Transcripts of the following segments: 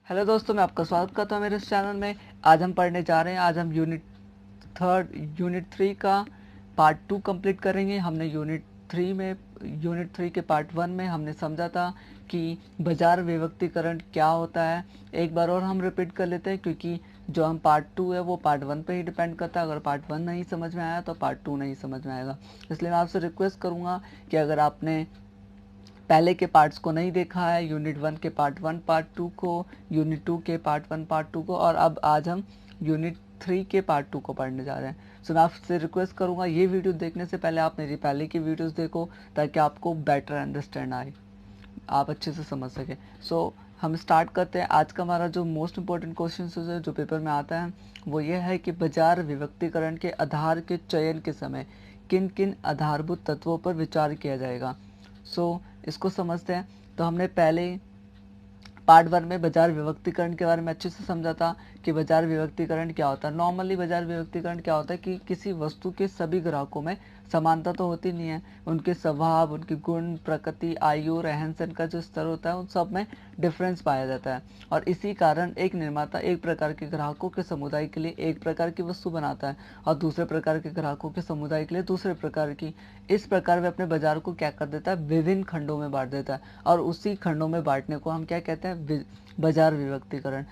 Hello दोस्तों, मैं आपका स्वागत करता हूँ मेरे इस चैनल में। आज हम पढ़ने जा रहे हैं। आज हम यूनिट 3 का पार्ट 2 कंप्लीट करेंगे। हमने यूनिट 3 के पार्ट 1 में हमने समझा था कि बाजार विविक्तीकरण क्या होता है। एक बार और हम रिपीट कर लेते हैं, क्योंकि जो हम पार्ट 2 है वो पार्ट 1 पे ही डिपेंड करता है। अगर पार्ट 1 नहीं समझ में आया तो पार्ट 2 नहीं समझ में आएगा। इसलिए मैं आपसे रिक्वेस्ट करूँगा कि अगर आपने पहले के पार्ट्स को नहीं देखा है, यूनिट 1 के पार्ट 1 पार्ट 2 को, यूनिट 2 के पार्ट 1 पार्ट 2 को, और अब आज हम यूनिट 3 के पार्ट 2 को पढ़ने जा रहे हैं। सो मैं आपसे रिक्वेस्ट करूंगा, ये वीडियो देखने से पहले आप मेरी पहले की वीडियोस देखो, ताकि आपको बेटर अंडरस्टैंड आए, आप अच्छे से समझ सके। सो हम स्टार्ट करते हैं। आज का हमारा जो मोस्ट इम्पोर्टेंट क्वेश्चन है जो पेपर में आता है, वो ये है कि बाजार विविक्तीकरण के आधार के चयन के समय किन किन आधारभूत तत्वों पर विचार किया जाएगा। इसको समझते हैं। तो हमने पहले पार्ट 1 में बाजार विविक्तीकरण के बारे में अच्छे से समझा था कि बाजार विविक्तीकरण क्या होता है। नॉर्मली बाजार विविक्तीकरण क्या होता है कि किसी वस्तु के सभी ग्राहकों में समानता तो होती नहीं है, उनके स्वभाव, उनकी गुण, प्रकृति, आयु, रहन सहन का जो स्तर होता है, उन सब में डिफरेंस पाया जाता है। और इसी कारण एक निर्माता एक प्रकार के ग्राहकों के समुदाय के लिए एक प्रकार की वस्तु बनाता है और दूसरे प्रकार के ग्राहकों के समुदाय के लिए दूसरे प्रकार की। इस प्रकार वे अपने बाजार को क्या कर देता है, विभिन्न खंडों में बांट देता है, और उसी खंडों में बांटने को हम क्या कहते हैं, बाजार विविक्तीकरण।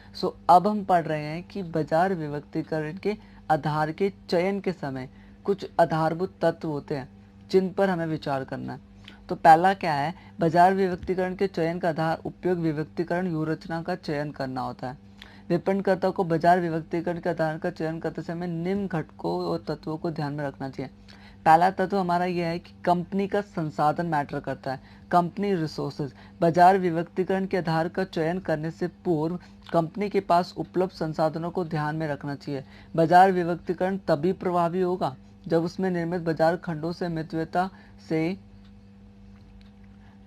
अब हम पढ़ रहे हैं कि बाजार विविक्तीकरण के आधार के चयन के समय कुछ आधारभूत तत्व होते हैं जिन पर हमें विचार करना है। तो पहला क्या है, बाजार विविक्तीकरण के चयन का आधार उपयोग विविक्तीकरण व्यूहरचना का चयन करना होता है। विपणनकर्ता को बाजार विविक्तीकरण के आधार का चयन करते समय निम्न घटकों और तत्वों को ध्यान में रखना चाहिए। पहला तत्व हमारा यह है कि कंपनी का संसाधन मैटर करता है, कंपनी रिसोर्सेज। बाजार विविक्तीकरण के आधार का चयन करने से पूर्व कंपनी के पास उपलब्ध संसाधनों को ध्यान में रखना चाहिए। बाजार विविक्तीकरण तभी प्रभावी होगा जब उसमें निर्मित बाजार खंडों से मितव्यता से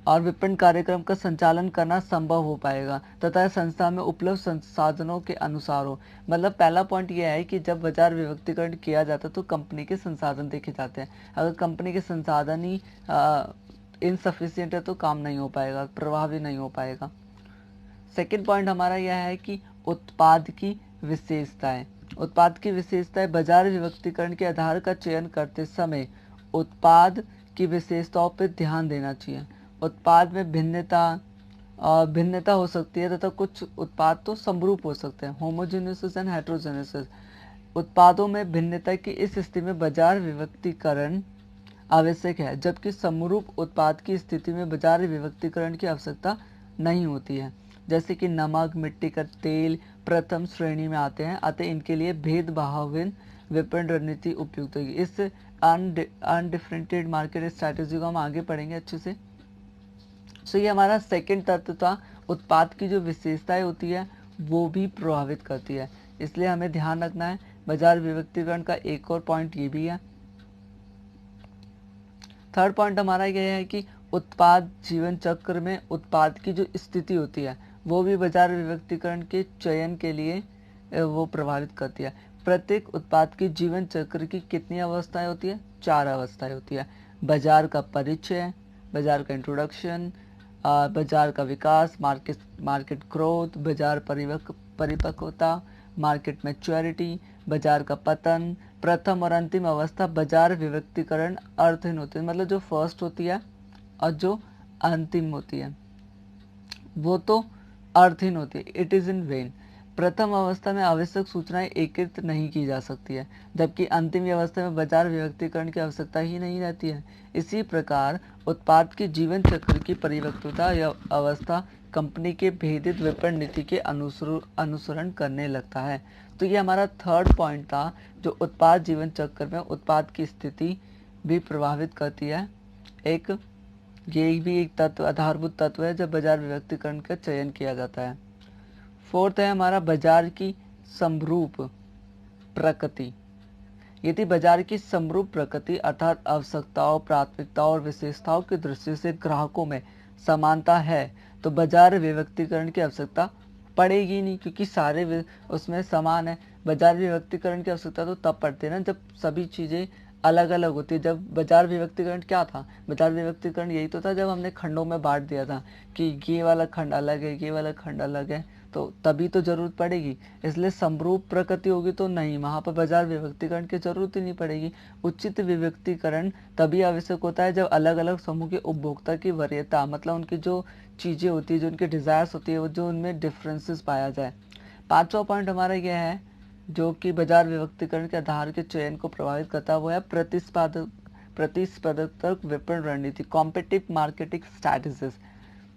और विपणन कार्यक्रम का संचालन करना संभव हो पाएगा तथा संस्था में उपलब्ध संसाधनों के अनुसार हो। मतलब पहला पॉइंट यह है कि जब बाजार विविक्तीकरण किया जाता है तो कंपनी के संसाधन देखे जाते हैं। अगर कंपनी के संसाधन ही इनसफिशियंट है तो काम नहीं हो पाएगा, प्रभावी नहीं हो पाएगा। सेकेंड पॉइंट हमारा यह है कि उत्पाद की विशेषताएं। उत्पाद की विशेषताएं बाजार विविक्तीकरण के आधार का चयन करते समय उत्पाद की विशेषताओं पर ध्यान देना चाहिए। उत्पाद में भिन्नता हो सकती है तथा कुछ उत्पाद तो समरूप हो सकते हैं, होमोजेनेसिस एंड हेट्रोजेनेसिस। उत्पादों में भिन्नता की इस स्थिति में बाजार विविक्तीकरण आवश्यक है, जबकि समरूप उत्पाद की स्थिति में बाजार विविक्तीकरण की आवश्यकता नहीं होती है। जैसे कि नमक, मिट्टी का तेल प्रथम श्रेणी में आते हैं, अतः इनके लिए भेदभावहीन विपणन रणनीति उपयुक्त होगी। इस अनडिफरेंशिएटेड मार्केट स्ट्रैटेजी को हम आगे पढ़ेंगे अच्छे से। ये हमारा सेकंड तत्व था। उत्पाद की जो विशेषताएं होती है वो भी प्रभावित करती है, इसलिए हमें ध्यान रखना है। बाजार विविक्तीकरण का एक और पॉइंट ये भी है। थर्ड पॉइंट हमारा यह है कि उत्पाद जीवन चक्र में उत्पाद की जो स्थिति होती है वो भी बाजार विविक्तीकरण के चयन के लिए वो प्रभावित करती है। प्रत्येक उत्पाद की जीवन चक्र की कितनी अवस्थाएं होती है, 4 अवस्थाएं होती है। बाजार का परिचय, बाजार का इंट्रोडक्शन, बाजार का विकास, मार्केट ग्रोथ, बाजार परिपक्वता, मार्केट मैच्योरिटी, बाजार का पतन। प्रथम और अंतिम अवस्था बाजार विविक्तीकरण अर्थहीन होती है। मतलब जो फर्स्ट होती है और जो अंतिम होती है वो तो अर्थहीन होती है, इट इज इन वेन। प्रथम अवस्था में आवश्यक सूचनाएं एकत्रित नहीं की जा सकती है, जबकि अंतिम अवस्था में बाजार विविक्तीकरण की आवश्यकता ही नहीं रहती है। इसी प्रकार उत्पाद के जीवन चक्र की परिपक्वता या अवस्था कंपनी के भेदित विपणन नीति के अनुसरण करने लगता है। तो ये हमारा थर्ड पॉइंट था, जो उत्पाद जीवन चक्र में उत्पाद की स्थिति भी प्रभावित करती है। ये भी एक तत्व, आधारभूत तत्व है जब बाजार विविक्तीकरण का चयन किया जाता है। फोर्थ है हमारा बाजार की समरूप प्रकृति। यदि बाजार की समरूप प्रकृति अर्थात आवश्यकताओं, प्राथमिकताओं और विशेषताओं की दृष्टि से ग्राहकों में समानता है तो बाजार विविक्तीकरण की आवश्यकता पड़ेगी नहीं, क्योंकि सारे उसमें समान है। बाजार विविक्तीकरण की आवश्यकता तो तब पड़ती है ना जब सभी चीजें अलग अलग होती है। जब बाजार विविक्तीकरण क्या था, बाजार विविक्तीकरण यही तो था जब हमने खंडों में बांट दिया था कि ये वाला खंड अलग है, ये वाला खंड अलग है, तो तभी तो जरूरत पड़ेगी। इसलिए समरूप प्रकृति होगी तो नहीं, वहाँ पर बाजार विभक्तिकरण की जरूरत ही नहीं पड़ेगी। उचित विभक्तिकरण तभी आवश्यक होता है जब अलग अलग समूह के उपभोक्ता की वरीयता, मतलब उनकी जो चीज़ें होती है, जो उनके डिज़ायर्स होती है, वो जो उनमें डिफरेंसेस पाया जाए। पांचवा पॉइंट हमारा यह है जो कि बाजार विभक्तिकरण के आधार के चयन को प्रभावित करता है, वो है प्रतिस्पर्धात्मक विपणन रणनीति, कॉम्पिटिटिव मार्केटिंग स्ट्रैटेजीज।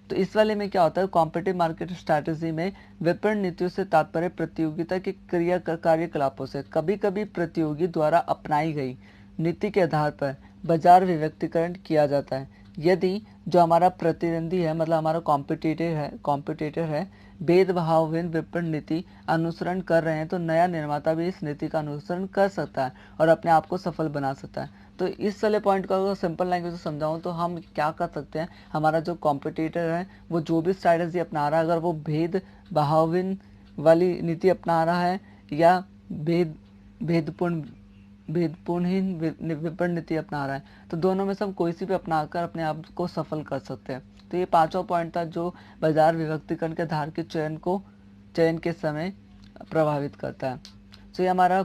तो इस वाले में क्या होता है, कॉम्पिटिटिव मार्केट स्ट्रैटेजी में विपणन नीतियों से तात्पर्य प्रतियोगिता के कार्यकलापों से कभी कभी प्रतियोगी द्वारा अपनाई गई नीति के आधार पर बाजार विभक्तिकरण किया जाता है। यदि जो हमारा प्रतिद्वंदी है, मतलब हमारा कॉम्पिटिटर है भेदभावहीन विपणन नीति अनुसरण कर रहे हैं, तो नया निर्माता भी इस नीति का अनुसरण कर सकता है और अपने आप को सफल बना सकता है। तो इस वाले पॉइंट को अगर सिंपल लैंग्वेज में समझाऊं तो हम क्या कर सकते हैं, हमारा जो कॉम्पिटिटर है वो जो भी स्ट्रैटेजी अपना रहा है, अगर वो भेदभावहीन वाली नीति अपना रहा है या भेदपूर्णहीन विपणन नीति अपना रहा है, तो दोनों में से हम कोई सी भी अपनाकर अपने आप को सफल कर सकते हैं। तो ये पांचवा पॉइंट था जो बाजार विभक्तिकरण के आधार के चयन के समय प्रभावित करता है। तो ये हमारा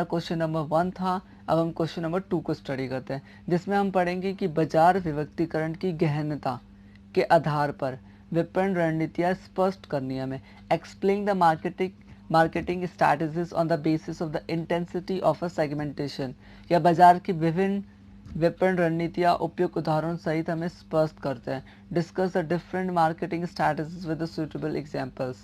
क्वेश्चन नंबर 1 था। अब हम क्वेश्चन नंबर 2 को स्टडी करते हैं, जिसमें हम पढ़ेंगे कि बाजार विभक्तिकरण की गहनता के आधार पर विपणन रणनीतियाँ स्पष्ट करनी है हमें। Explain the marketing strategies on the basis of the intensity of a segmentation, या बाजार की विभिन्न विपणन रणनीतियाँ उपयुक्त उदाहरण सहित हमें स्पष्ट करते हैं। Discuss the different marketing strategies with the suitable examples.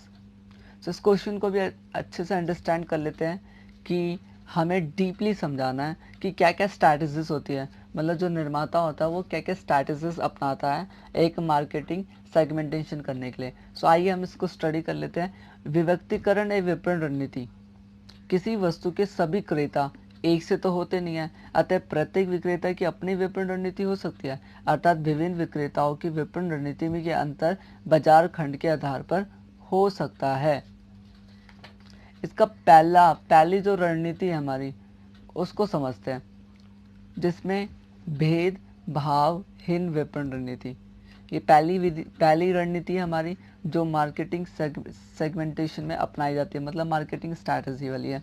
तो इस क्वेश्चन को भी अच्छे से अंडरस्टैंड कर लेते हैं कि हमें डीपली समझाना है कि क्या क्या स्ट्रैटेजीज होती है, मतलब जो निर्माता होता है वो क्या क्या स्ट्रैटेजीज अपनाता है एक मार्केटिंग सेगमेंटेशन करने के लिए। सो आइए हम इसको स्टडी कर लेते हैं। विभक्तिकरण एक विपणन रणनीति, किसी वस्तु के सभी क्रेता एक से तो होते नहीं है, अतः प्रत्येक विक्रेता की अपनी विपणन रणनीति हो सकती है, अर्थात विभिन्न विक्रेताओं की विपणन रणनीति में यह अंतर बाजार खंड के आधार पर हो सकता है। इसका पहली जो रणनीति है हमारी उसको समझते हैं, जिसमें भेदभावहीन विपणन रणनीति। ये पहली रणनीति है हमारी जो मार्केटिंग सेगमेंटेशन में अपनाई जाती है, मतलब मार्केटिंग स्ट्रैटेजी वाली है।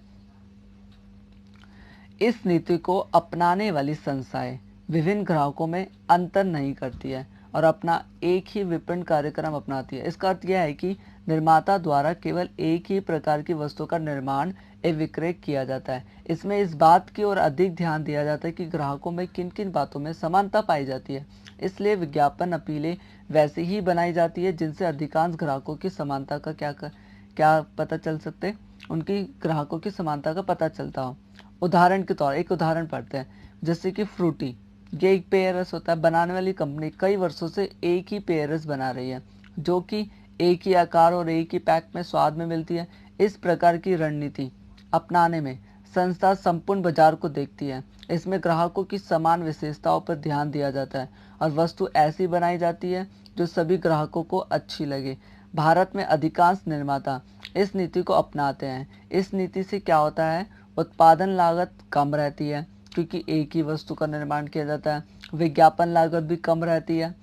इस नीति को अपनाने वाली संस्थाएं विभिन्न ग्राहकों में अंतर नहीं करती है और अपना एक ही विपणन कार्यक्रम अपनाती है। इसका अर्थ यह है कि निर्माता द्वारा केवल एक ही प्रकार की वस्तु का निर्माण एवं विक्रय किया जाता है। इसमें इस बात की ओर अधिक ध्यान दिया जाता है कि ग्राहकों में किन किन बातों में समानता पाई जाती है। इसलिए विज्ञापन अपीलें वैसी ही बनाई जाती है जिनसे अधिकांश ग्राहकों की समानता का क्या पता चल सकते, उनकी ग्राहकों की समानता का पता चलता हो। उदाहरण के तौर एक उदाहरण पढ़ते हैं, जैसे कि फ्रूटी, ये एक पेय रस होता है। बनाने वाली कंपनी कई वर्षों से एक ही पेय रस बना रही है जो कि एक ही आकार और एक ही पैक में स्वाद में मिलती है। इस प्रकार की रणनीति अपनाने में संस्था संपूर्ण बाजार को देखती है। इसमें ग्राहकों की समान विशेषताओं पर ध्यान दिया जाता है और वस्तु ऐसी बनाई जाती है जो सभी ग्राहकों को अच्छी लगे। भारत में अधिकांश निर्माता इस नीति को अपनाते हैं। इस नीति से क्या होता है, उत्पादन लागत कम रहती है क्योंकि एक ही वस्तु का निर्माण किया जाता है। विज्ञापन लागत भी कम रहती है।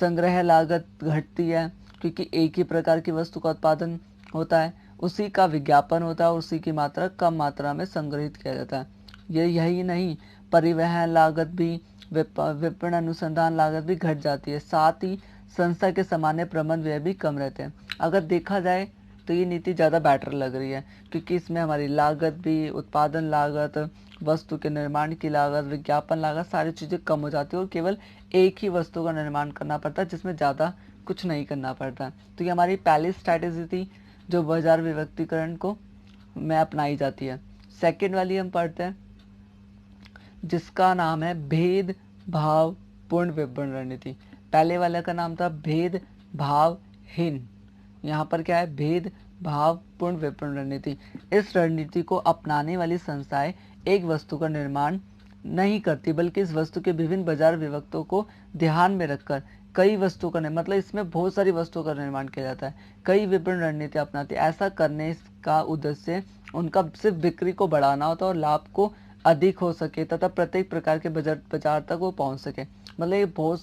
संग्रह लागत घटती है क्योंकि एक ही प्रकार की वस्तु का उत्पादन होता है, उसी का विज्ञापन होता है और उसी की मात्रा कम मात्रा में संग्रहित किया जाता है। यही नहीं, परिवहन लागत भी, विपणन अनुसंधान लागत भी घट जाती है। साथ ही संस्था के सामान्य प्रबंध व्यय भी कम रहते हैं। अगर देखा जाए तो ये नीति ज़्यादा बेटर लग रही है क्योंकि इसमें हमारी लागत भी, उत्पादन लागत, वस्तु के निर्माण की लागत, विज्ञापन लागत, सारी चीज़ें कम हो जाती है और केवल एक ही वस्तु का निर्माण करना पड़ता है जिसमें ज़्यादा कुछ नहीं करना पड़ता। तो ये हमारी पहली स्ट्रैटेजी थी जो बाजार विभक्तिकरण को में अपनाई जाती है। सेकेंड वाली हम पढ़ते हैं जिसका नाम है भेदभावपूर्ण विपणन रणनीति। पहले वाले का नाम था भेदभावहीन, यहाँ पर क्या है, भेदभावपूर्ण विपणन रणनीति। इस रणनीति को अपनाने वाली संस्थाएं एक वस्तु का निर्माण नहीं करती बल्कि इस वस्तु के विभिन्न बाजार विभक्तों को ध्यान में रखकर कई वस्तुओं का मतलब इसमें बहुत सारी वस्तुओं का निर्माण किया जाता है, कई विपणन रणनीति अपनाती है। ऐसा करने का उद्देश्य उनका सिर्फ बिक्री को बढ़ाना होता है और लाभ को अधिक हो सके तथा प्रत्येक प्रकार के बाजार तक वो पहुंच सके। मतलब ये बहुत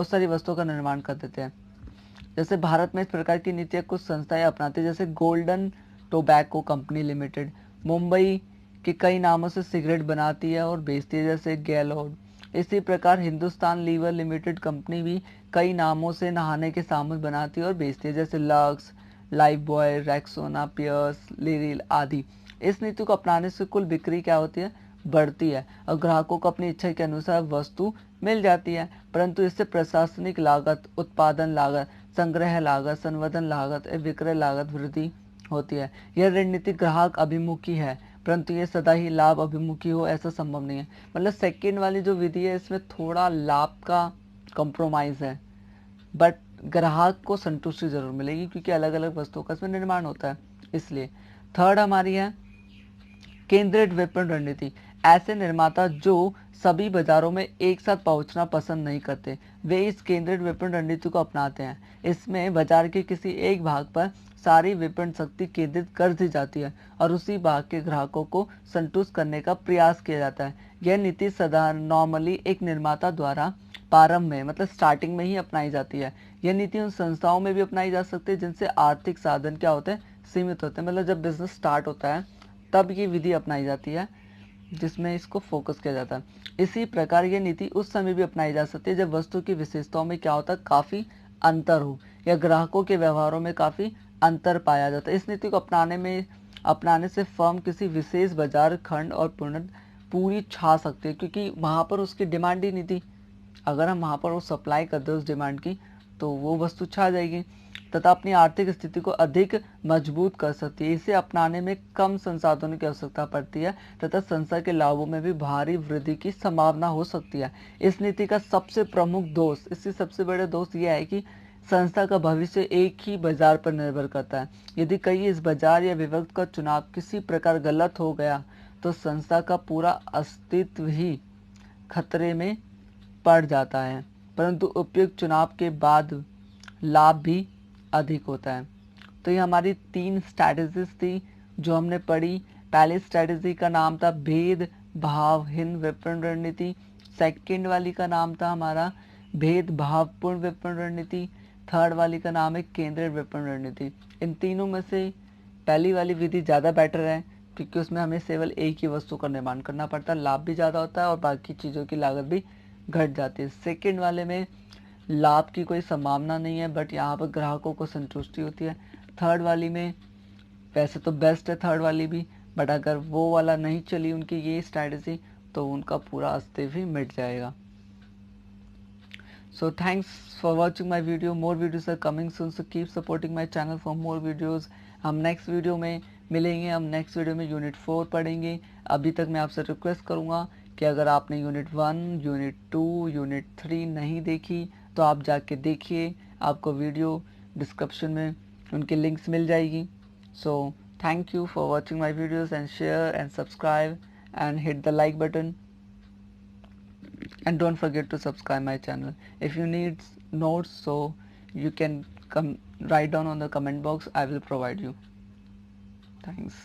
सारी वस्तुओं का निर्माण कर देते हैं। जैसे भारत में इस प्रकार की नीतियाँ कुछ संस्थाएं अपनाती हैं, जैसे golden tobacco company limited Mumbai के कई नामों से सिगरेट बनाती है और बेचती है, जैसे गैलोड। इसी प्रकार हिंदुस्तान लीवर लिमिटेड कंपनी भी कई नामों से नहाने के सामान बनाती है और बेचती है, जैसे Lux, Lifebuoy, Rexona, Pears, Liril आदि। इस नीति को अपनाने से कुल बिक्री क्या होती है, बढ़ती है और ग्राहकों को अपनी इच्छा के अनुसार वस्तु मिल जाती है। परंतु इससे प्रशासनिक लागत, उत्पादन लागत, संग्रह लागत, संवर्धन लागत, विक्रय लागत वृद्धि होती है। यह रणनीति ग्राहक अभिमुखी है, परंतु ये सदा ही लाभ अभिमुखी हो ऐसा संभव नहीं है। मतलब सेकंड वाली जो विधि है इसमें थोड़ा लाभ का कॉम्प्रोमाइज है, बट ग्राहक को संतुष्टि जरूर मिलेगी क्योंकि अलग अलग वस्तुओं का इसमें निर्माण होता है, इसलिए। थर्ड हमारी है केंद्रित विपणन रणनीति। ऐसे निर्माता जो सभी बाजारों में एक साथ पहुंचना पसंद नहीं करते, वे इस केंद्रित विपणन रणनीति को अपनाते हैं। इसमें बाजार के किसी एक भाग पर सारी विपणन शक्ति केंद्रित कर दी जाती है और उसी भाग के ग्राहकों को संतुष्ट करने का प्रयास किया जाता है। यह नीति साधारण नॉर्मली एक निर्माता द्वारा प्रारंभ में, मतलब स्टार्टिंग में ही अपनाई जाती है। यह नीति उन संस्थाओं में भी अपनाई जा सकती है जिनसे आर्थिक साधन क्या होते हैं, सीमित होते हैं। मतलब जब बिजनेस स्टार्ट होता है तब ये विधि अपनाई जाती है जिसमें इसको फोकस किया जाता है। इसी प्रकार ये नीति उस समय भी अपनाई जा सकती है जब वस्तु की विशेषताओं में क्या होता है, काफ़ी अंतर हो या ग्राहकों के व्यवहारों में काफ़ी अंतर पाया जाता है। इस नीति को अपनाने से फर्म किसी विशेष बाजार खंड और पूरी छा सकती है, क्योंकि वहाँ पर उसकी डिमांड ही नहीं थी। अगर हम वहाँ पर वो सप्लाई कर दें उस डिमांड की तो वो वस्तु छा जाएगी तथा अपनी आर्थिक स्थिति को अधिक मजबूत कर सकती है। इसे अपनाने में कम संसाधनों की आवश्यकता पड़ती है तथा संस्था के लाभों में भी भारी वृद्धि की संभावना हो सकती है। इस नीति का सबसे प्रमुख दोष, इससे सबसे बड़े दोष यह है कि संस्था का भविष्य एक ही बाजार पर निर्भर करता है। यदि कहीं इस बाजार या विभक्त का चुनाव किसी प्रकार गलत हो गया तो संस्था का पूरा अस्तित्व ही खतरे में पड़ जाता है। परंतु उपयुक्त चुनाव के बाद लाभ भी अधिक होता है। तो ये हमारी 3 स्ट्रैटेजीज थी जो हमने पढ़ी। पहली स्ट्रैटेजी का नाम था भेद भावहीन विपणन रणनीति। सेकंड वाली का नाम था हमारा भेद भावपूर्ण विपणन रणनीति। थर्ड वाली का नाम है केंद्रित विपणन रणनीति। इन तीनों में से पहली वाली विधि ज़्यादा बेटर है क्योंकि उसमें हमें केवल एक ही वस्तु का निर्माण करना पड़ता है, लाभ भी ज़्यादा होता है और बाकी चीज़ों की लागत भी घट जाती है। सेकंड वाले में लाभ की कोई संभावना नहीं है बट यहाँ पर ग्राहकों को संतुष्टि होती है। थर्ड वाली में वैसे तो बेस्ट है थर्ड वाली भी, बट अगर वो वाला नहीं चली उनकी ये स्ट्रैटेजी तो उनका पूरा अस्तित्व ही मिट जाएगा। So thanks for watching my video. More videos are coming soon, so keep supporting my channel for more videos. हम नेक्स्ट वीडियो में मिलेंगे। हम नेक्स्ट वीडियो में यूनिट 4 पढ़ेंगे। अभी तक मैं आपसे रिक्वेस्ट करूँगा कि अगर आपने यूनिट 1, यूनिट 2, यूनिट 3 नहीं देखी तो आप जाके देखिए, आपको वीडियो डिस्क्रिप्शन में उनकी लिंक्स मिल जाएगी। So thank you for watching my videos and share and subscribe and hit the like button, and don't forget to subscribe my channel. If you need notes, so you can come write down on the comment box, I will provide you. Thanks.